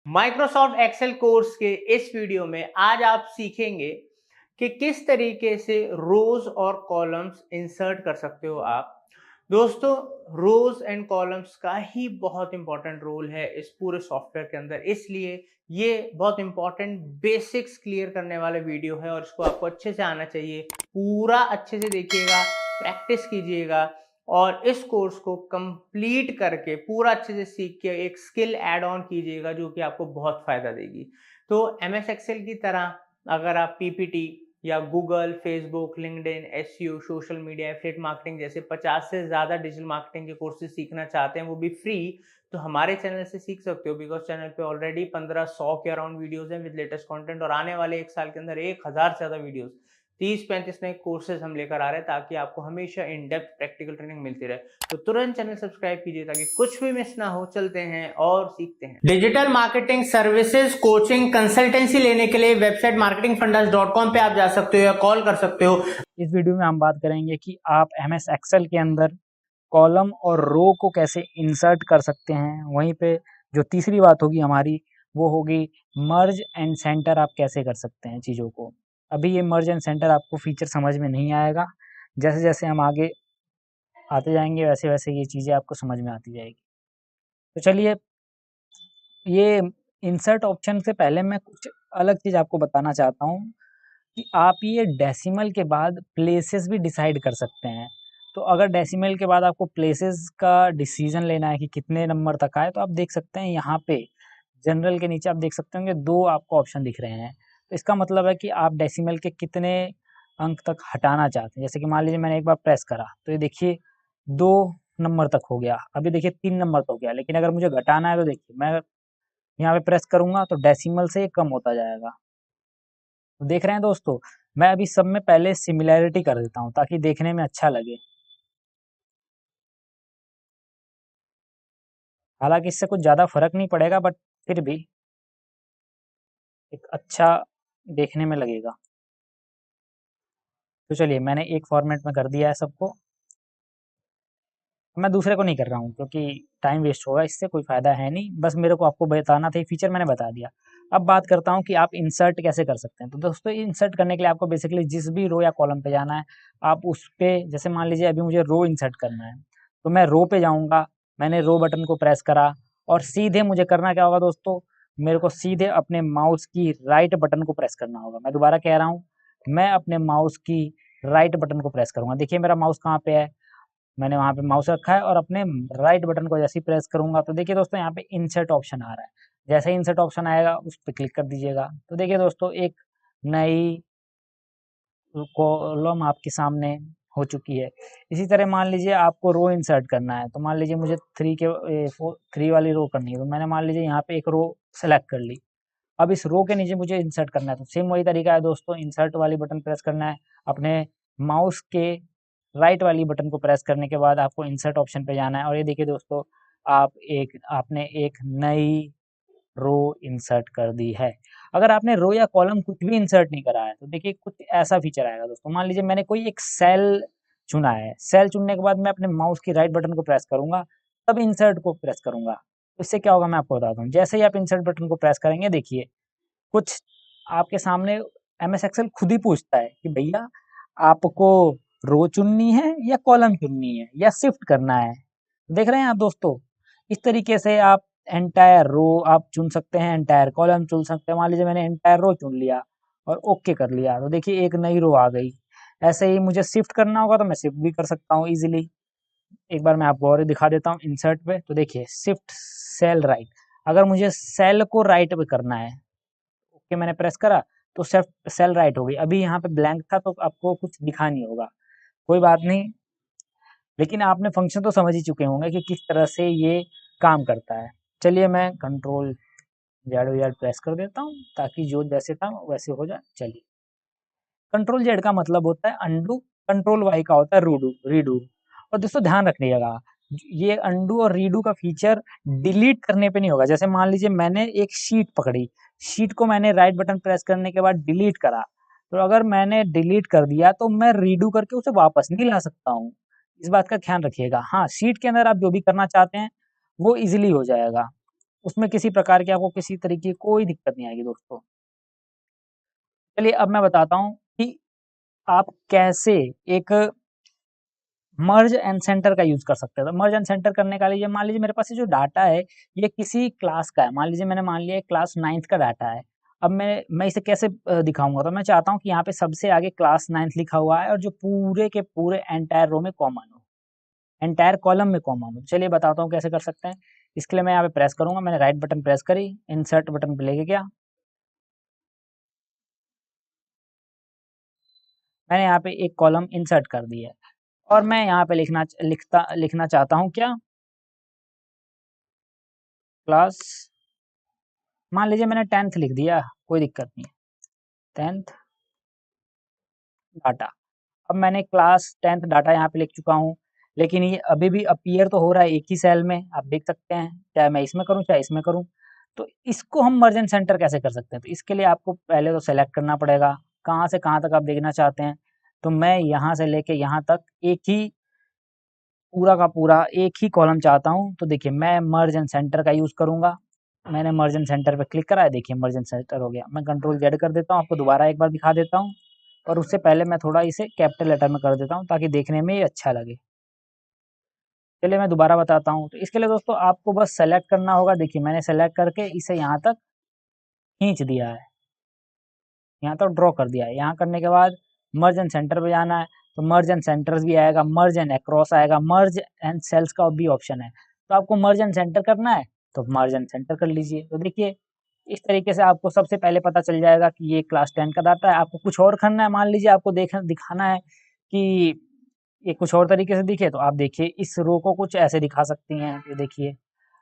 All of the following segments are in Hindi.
माइक्रोसॉफ्ट एक्सेल कोर्स के इस वीडियो में आज आप सीखेंगे कि किस तरीके से रोज और कॉलम्स इंसर्ट कर सकते हो आप। दोस्तों, रोज एंड कॉलम्स का ही बहुत इंपॉर्टेंट रोल है इस पूरे सॉफ्टवेयर के अंदर, इसलिए ये बहुत इंपॉर्टेंट बेसिक्स क्लियर करने वाला वीडियो है और इसको आपको अच्छे से आना चाहिए। पूरा अच्छे से देखिएगा, प्रैक्टिस कीजिएगा और इस कोर्स को कंप्लीट करके पूरा अच्छे से सीख के एक स्किल ऐड ऑन कीजिएगा जो कि आपको बहुत फायदा देगी। तो एमएस एक्सेल की तरह अगर आप पीपीटी या Google, Facebook, LinkedIn, SEO, social media, affiliate marketing जैसे 50 से ज्यादा डिजिटल मार्केटिंग के कोर्सेज सीखना चाहते हैं, वो भी फ्री, तो हमारे चैनल से सीख सकते हो। बिकॉज चैनल पे ऑलरेडी 1500 के अराउंड वीडियोस हैं विद लेटेस्ट कंटेंट और आने वाले एक साल के अंदर 1000 से ज्यादा वीडियोस, 30-35 नए कोर्सेज हम लेकर आ रहे हैं ताकि आपको हमेशा इन डेप्थ प्रैक्टिकल ट्रेनिंग मिलती रहे। तो तुरंत चैनल सब्सक्राइब कीजिए ताकि कुछ भी मिस ना हो। चलते हैं और सीखते हैं। Digital marketing services, coaching, consultancy लेने के लिए वेबसाइट marketingfundas.com पे आप जा सकते हो या कॉल कर सकते हो। इस वीडियो में हम बात करेंगे कि आप एमएस एक्सेल के अंदर कॉलम और रो को कैसे इंसर्ट कर सकते हैं। वहीं पे जो तीसरी बात होगी हमारी वो होगी मर्ज एंड सेंटर आप कैसे कर सकते हैं चीज़ों को। अभी ये मर्ज एंड सेंटर आपको फीचर समझ में नहीं आएगा, जैसे जैसे हम आगे आते जाएंगे वैसे वैसे ये चीज़ें आपको समझ में आती जाएगी। तो चलिए, ये इंसर्ट ऑप्शन से पहले मैं कुछ अलग चीज़ आपको बताना चाहता हूँ कि आप ये डेसिमल के बाद प्लेसेस भी डिसाइड कर सकते हैं। तो अगर डेसिमल के बाद आपको प्लेसेस का डिसीजन लेना है कि कितने नंबर तक आए, तो आप देख सकते हैं यहाँ पे जनरल के नीचे आप देख सकते होंगे 2 आपको ऑप्शन दिख रहे हैं। तो इसका मतलब है कि आप डेसिमल के कितने अंक तक हटाना चाहते हैं। जैसे कि मान लीजिए मैंने एक बार प्रेस करा तो ये देखिए 2 नंबर तक हो गया, अभी देखिए 3 नंबर तक हो गया। लेकिन अगर मुझे घटाना है तो देखिए मैं यहाँ पे प्रेस करूँगा तो डेसिमल से ये कम होता जाएगा। तो देख रहे हैं दोस्तों, मैं अभी सब में पहले सिमिलैरिटी कर देता हूँ ताकि देखने में अच्छा लगे। हालाँकि इससे कुछ ज़्यादा फ़र्क नहीं पड़ेगा, बट फिर भी एक अच्छा देखने में लगेगा। तो चलिए, मैंने एक फॉर्मेट में कर दिया है सबको। मैं दूसरे को नहीं कर रहा हूँ क्योंकि टाइम वेस्ट होगा, इससे कोई फ़ायदा है नहीं। बस मेरे को आपको बताना था, ये फीचर मैंने बता दिया। अब बात करता हूँ कि आप इंसर्ट कैसे कर सकते हैं। तो दोस्तों, इंसर्ट करने के लिए आपको बेसिकली जिस भी रो या कॉलम पे जाना है, आप उस पे, जैसे मान लीजिए अभी मुझे रो इंसर्ट करना है, तो मैं रो पे जाऊँगा, मैंने रो बटन को प्रेस करा और सीधे मुझे करना क्या होगा दोस्तों, मेरे को सीधे अपने माउस की राइट बटन को प्रेस करना होगा। मैं दोबारा कह रहा हूँ, मैं अपने माउस की राइट बटन को प्रेस करूँगा। देखिए मेरा माउस कहाँ पे है, मैंने वहाँ पे माउस रखा है और अपने राइट बटन को जैसे ही प्रेस करूँगा तो देखिए दोस्तों यहाँ पे इंसर्ट ऑप्शन आ रहा है। जैसे ही इंसर्ट ऑप्शन आएगा उस पर क्लिक कर दीजिएगा। तो देखिए दोस्तों, एक नई कॉलम आपके सामने हो चुकी है। इसी तरह मान लीजिए आपको रो इंसर्ट करना है, तो मान लीजिए मुझे 3 वाली रो करनी है, तो मैंने मान लीजिए यहाँ पे एक रो सेलेक्ट कर ली। अब इस रो के नीचे मुझे इंसर्ट करना है, तो सेम वही तरीका है दोस्तों, इंसर्ट वाली बटन प्रेस करना है, अपने माउस के राइट वाली बटन को प्रेस करने के बाद आपको इंसर्ट ऑप्शन पे जाना है और ये देखिए दोस्तों, आपने एक नई रो इंसर्ट कर दी है। अगर आपने रो या कॉलम कुछ भी इंसर्ट नहीं करा है तो देखिए कुछ ऐसा फीचर आएगा दोस्तों। मान लीजिए मैंने कोई एक सेल चुना है, सेल चुनने के बाद मैं अपने माउस की राइट बटन को प्रेस करूंगा, तब इंसर्ट को प्रेस करूंगा। तो इससे क्या होगा मैं आपको बताता हूँ। जैसे ही आप इंसर्ट बटन को प्रेस करेंगे, देखिए कुछ आपके सामने एमएस एक्सेल खुद ही पूछता है कि भैया आपको रो चुननी है या कॉलम चुननी है या शिफ्ट करना है। देख रहे हैं आप दोस्तों, इस तरीके से आप एंटायर रो आप चुन सकते हैं, एंटायर कॉलम चुन सकते हैं। मान लीजिए मैंने एंटायर रो चुन लिया और ओके कर लिया, तो देखिए एक नई रो आ गई। ऐसे ही मुझे शिफ्ट करना होगा तो मैं शिफ्ट भी कर सकता हूँ इजीली। एक बार मैं आपको और दिखा देता हूँ इंसर्ट पे, तो देखिए शिफ्ट सेल राइट, अगर मुझे सेल को राइट पे करना है, ओके मैंने प्रेस करा तो सेल राइट हो गई। अभी यहाँ पे ब्लैंक था तो आपको कुछ दिखा नहीं होगा, कोई बात नहीं, लेकिन आपने फंक्शन तो समझ ही चुके होंगे कि किस तरह से ये काम करता है। चलिए मैं कंट्रोल जेड प्रेस कर देता हूँ ताकि जो जैसे था वैसे हो जाए। चलिए, कंट्रोल जेड का मतलब होता है अंडू, कंट्रोल वाई का होता है रीडू रीडू। और दोस्तों ध्यान रखिएगा, ये अंडू और रीडू का फीचर डिलीट करने पे नहीं होगा। जैसे मान लीजिए मैंने एक शीट पकड़ी, शीट को मैंने राइट बटन प्रेस करने के बाद डिलीट करा, तो अगर मैंने डिलीट कर दिया तो मैं रीडू करके उसे वापस नहीं ला सकता हूँ। इस बात का ध्यान रखिएगा। हाँ, शीट के अंदर आप जो भी करना चाहते हैं वो ईज़िली हो जाएगा। उसमें किसी प्रकार की आपको किसी तरीके की कोई दिक्कत नहीं आएगी दोस्तों। चलिए अब मैं बताता हूँ कि आप कैसे एक मर्ज एंड सेंटर का यूज़ कर सकते हैं। तो मर्ज एंड सेंटर करने का लिए मान लीजिए मेरे पास ये जो डाटा है, ये किसी क्लास का है। मान लीजिए मैंने मान लिया क्लास 9th का डाटा है। अब मैं इसे कैसे दिखाऊँगा? तो मैं चाहता हूँ कि यहाँ पे सबसे आगे क्लास 9th लिखा हुआ है और जो पूरे के पूरे एंटायर रो में कॉमन हो, एंटायर कॉलम में कॉमन हो। चलिए बताता हूँ कैसे कर सकते हैं। इसके लिए मैं यहाँ पे प्रेस करूँगा, मैंने राइट बटन प्रेस करी, इंसर्ट बटन पे लेके गया। मैंने यहाँ पे एक कॉलम इंसर्ट कर दिया है और मैं यहाँ पे लिखना चाहता हूँ क्या? क्लास, मान लीजिए मैंने 10th लिख दिया, कोई दिक्कत नहीं है, 10th डाटा। अब मैंने क्लास 10th डाटा यहाँ पे लिख चुका हूँ, लेकिन ये अभी भी अपीयर तो हो रहा है एक ही सेल में, आप देख सकते हैं, चाहे मैं इसमें करूँ, चाहे इसमें करूँ। तो इसको हम मर्ज एंड सेंटर कैसे कर सकते हैं? तो इसके लिए आपको पहले तो सेलेक्ट करना पड़ेगा, कहाँ से कहाँ तक आप देखना चाहते हैं। तो मैं यहाँ से लेके यहाँ तक एक ही पूरा का पूरा एक ही कॉलम चाहता हूँ। तो देखिए मैं मर्ज एंड सेंटर का यूज़ करूँगा। मैंने मर्ज एंड सेंटर पे क्लिक करा है, देखिए मर्ज एंड सेंटर हो गया। मैं कंट्रोल जेड कर देता हूँ, आपको दोबारा एक बार दिखा देता हूँ और उससे पहले मैं थोड़ा इसे कैपिटल लेटर में कर देता हूँ ताकि देखने में ये अच्छा लगे। चलिए मैं दोबारा बताता हूँ। तो इसके लिए दोस्तों आपको बस सेलेक्ट करना होगा। देखिए मैंने सेलेक्ट करके इसे यहाँ तक खींच दिया है, यहाँ तक ड्रॉ कर दिया है। यहाँ करने के बाद मर्ज एंड सेंटर पे जाना है, तो मर्ज एंड सेंटर्स भी आएगा, मर्ज एंड अक्रॉस आएगा, मर्ज एंड सेल्स का भी ऑप्शन है। तो आपको मर्ज एंड सेंटर करना है तो मर्ज एंड सेंटर कर लीजिए। तो देखिए इस तरीके से आपको सबसे पहले पता चल जाएगा कि ये क्लास 10 का डाटा है। आपको कुछ और करना है, मान लीजिए आपको दिखाना है कि ये कुछ और तरीके से दिखे, तो आप देखिए इस रो को कुछ ऐसे दिखा सकती हैं। ये देखिए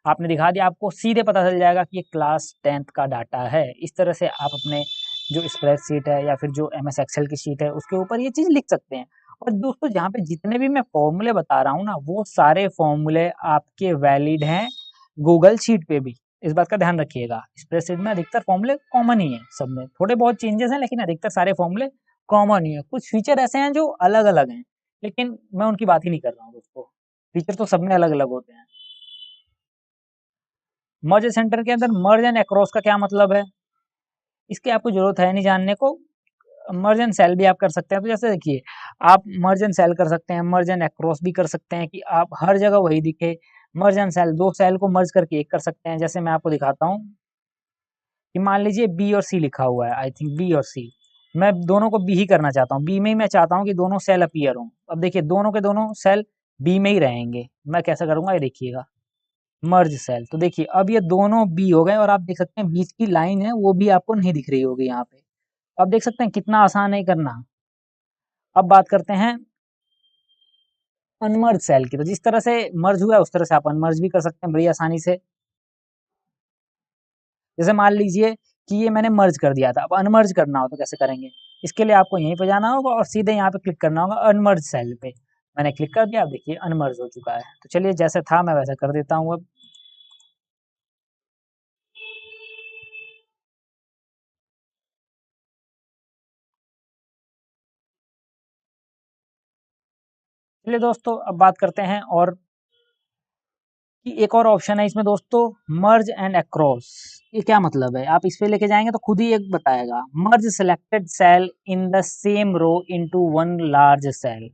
आपने दिखा दिया, आपको सीधे पता चल जाएगा कि ये क्लास 10th का डाटा है। इस तरह से आप अपने जो स्प्रेडशीट है या फिर जो एमएस एक्सेल की शीट है उसके ऊपर ये चीज़ लिख सकते हैं। और दोस्तों जहाँ पे जितने भी मैं फॉर्मूले बता रहा हूँ ना, वो सारे फॉर्मूले आपके वैलिड हैं गूगल शीट पे भी। इस बात का ध्यान रखिएगा। स्प्रेडशीट में अधिकतर फॉर्मूले कॉमन ही है, सब में थोड़े बहुत चेंजेस हैं लेकिन अधिकतर सारे फॉर्मूले कॉमन ही है। कुछ फीचर ऐसे हैं जो अलग अलग हैं, लेकिन मैं उनकी बात ही नहीं कर रहा हूँ दोस्तों। फीचर तो सब में अलग अलग होते हैं। मर्ज सेंटर के अंदर मर्ज एंड अक्रॉस का क्या मतलब है, इसकी आपको जरूरत है नहीं जानने को। मर्ज एंड सेल भी आप कर सकते हैं। तो जैसे देखिए आप मर्ज एंड सेल कर सकते हैं, मर्ज एंड अक्रॉस भी कर सकते हैं कि आप हर जगह वही दिखे। मर्ज एंड सेल, दो सेल को मर्ज करके एक कर सकते हैं। जैसे मैं आपको दिखाता हूँ कि मान लीजिए बी और सी लिखा हुआ है, आई थिंक बी और सी, मैं दोनों को बी ही करना चाहता हूँ। बी में ही मैं चाहता हूँ कि दोनों सेल अपीयर हों। अब देखिए दोनों के दोनों सेल बी में ही रहेंगे। मैं कैसे करूँगा ये देखिएगा, मर्ज सेल। तो देखिए अब ये दोनों बी हो गए और आप देख सकते हैं बीच की लाइन है वो भी आपको नहीं दिख रही होगी यहाँ पे। अब देख सकते हैं कितना आसान है करना। अब बात करते हैं अनमर्ज सेल की। तो जिस तरह से मर्ज हुआ है उस तरह से आप अनमर्ज भी कर सकते हैं बड़ी आसानी से। जैसे मान लीजिए कि ये मैंने मर्ज कर दिया था, अब अनमर्ज करना हो तो कैसे करेंगे? इसके लिए आपको यहीं पे जाना होगा और सीधे यहाँ पे क्लिक करना होगा अनमर्ज सेल पे। मैंने क्लिक कर दिया, अब देखिए अनमर्ज हो चुका है। तो चलिए जैसे था मैं वैसा कर देता हूँ अब। चलिए दोस्तों अब बात करते हैं और कि एक और ऑप्शन है इसमें दोस्तों, मर्ज एंड अक्रॉस। ये क्या मतलब है? आप इस पे लेके जाएंगे तो खुद ही एक बताएगा। Merge selected cell in the same row into one large cell.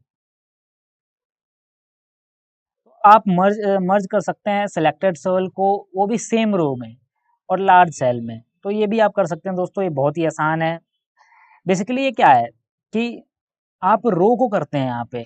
आप मर्ज कर सकते हैं सिलेक्टेड सेल को, वो भी सेम रो में और लार्ज सेल में। तो ये भी आप कर सकते हैं दोस्तों, ये बहुत ही आसान है। बेसिकली ये क्या है कि आप रो को करते हैं यहाँ पे,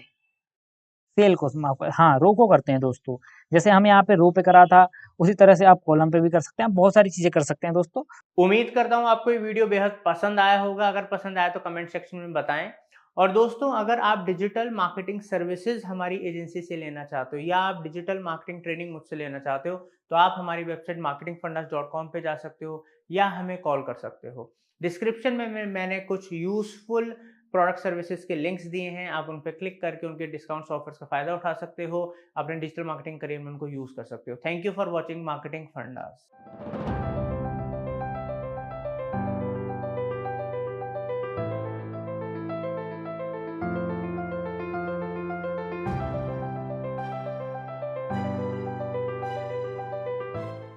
सेल को माफ कर, हाँ रो को करते हैं दोस्तों। जैसे हम यहाँ पे रो पे करा था उसी तरह से आप कॉलम पे भी कर सकते हैं, बहुत सारी चीजें कर सकते हैं दोस्तों। उम्मीद करता हूँ आपको ये वीडियो बेहद पसंद आया होगा। अगर पसंद आया तो कमेंट सेक्शन में बताएं। और दोस्तों अगर आप डिजिटल मार्केटिंग सर्विसेज हमारी एजेंसी से लेना चाहते हो या आप डिजिटल मार्केटिंग ट्रेनिंग मुझसे लेना चाहते हो तो आप हमारी वेबसाइट marketingfundas.com पे जा सकते हो या हमें कॉल कर सकते हो। डिस्क्रिप्शन में मैंने कुछ यूजफुल प्रोडक्ट सर्विसेज के लिंक्स दिए हैं, आप उन पर क्लिक करके उनके डिस्काउंट्स ऑफर्स का फायदा उठा सकते हो, अपने डिजिटल मार्केटिंग करियर में उनको यूज कर सकते हो। Thank you for watching marketing fundas.